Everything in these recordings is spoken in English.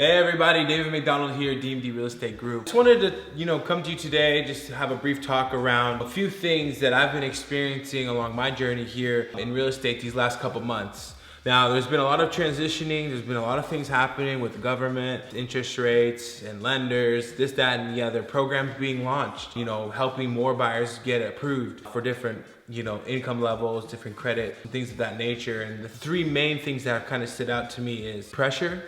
Hey everybody, David McDonald here, DMD Real Estate Group. Just wanted to, come to you today just to have a brief talk around a few things that I've been experiencing along my journey here in real estate these last couple months. Now, there's been a lot of transitioning, there's been a lot of things happening with the government, interest rates and lenders, this, that, and the other, programs being launched, helping more buyers get approved for different income levels, different credit, things of that nature. And the three main things that have kind of stood out to me is pressure,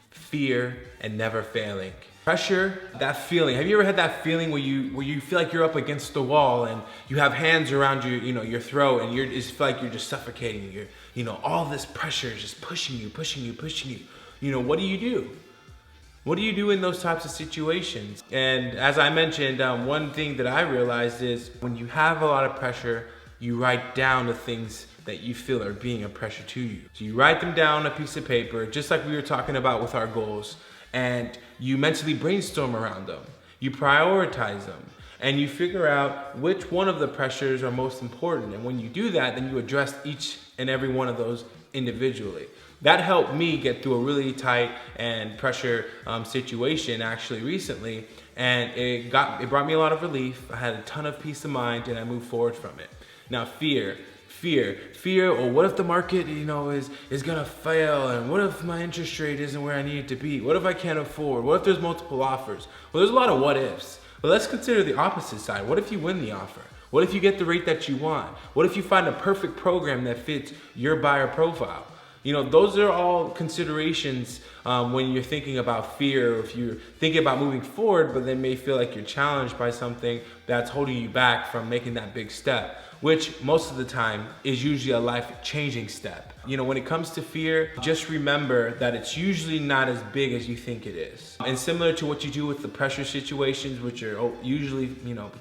fear, and never failing. Pressure, that feeling. Have you ever had that feeling where you feel like you're up against the wall and you have hands around your throat and you feel like you're just suffocating. All this pressure is just pushing you. What do you do? What do you do in those types of situations? And as I mentioned, one thing that I realized is when you have a lot of pressure, you write down the things that you feel are being a pressure to you. So you write them down on a piece of paper, just like we were talking about with our goals, and you mentally brainstorm around them. You prioritize them, and you figure out which one of the pressures are most important. And when you do that, then you address each and every one of those individually. That helped me get through a really tight and pressure situation actually recently, and it brought me a lot of relief. I had a ton of peace of mind, and I moved forward from it. Now, fear, or what if the market, is gonna fail, and what if my interest rate isn't where I need it to be? What if I can't afford? What if there's multiple offers? Well, there's a lot of what ifs, but let's consider the opposite side. What if you win the offer? What if you get the rate that you want? What if you find a perfect program that fits your buyer profile? Those are all considerations when you're thinking about fear, or if you're thinking about moving forward, but then may feel like you're challenged by something that's holding you back from making that big step, which most of the time is usually a life-changing step. When it comes to fear, just remember that it's usually not as big as you think it is. And similar to what you do with the pressure situations, which are usually,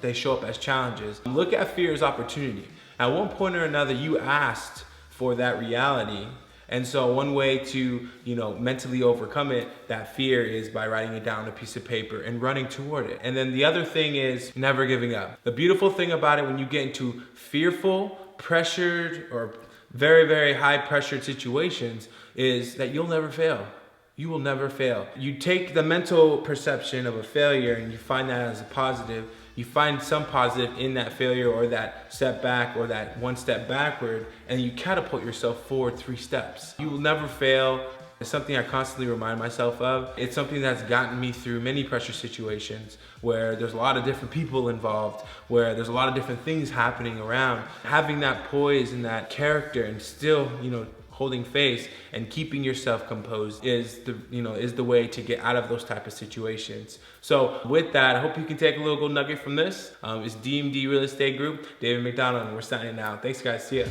they show up as challenges, look at fear as opportunity. At one point or another, you asked for that reality. And so one way to, mentally overcome it, that fear, is by writing it down on a piece of paper and running toward it. And then the other thing is never giving up. The beautiful thing about it, when you get into fearful, pressured, or very, very high pressured situations, is that you'll never fail. You will never fail. You take the mental perception of a failure and you find that as a positive. You find some positive in that failure or that setback or that one step backward, and you catapult yourself forward 3 steps. You will never fail. It's something I constantly remind myself of. It's something that's gotten me through many pressure situations where there's a lot of different people involved, where there's a lot of different things happening around. Having that poise and that character and still, holding face and keeping yourself composed is the way to get out of those type of situations. So with that, I hope you can take a little gold nugget from this. It's DMD Real Estate Group, David McDonald, and we're signing out. Thanks guys, see ya.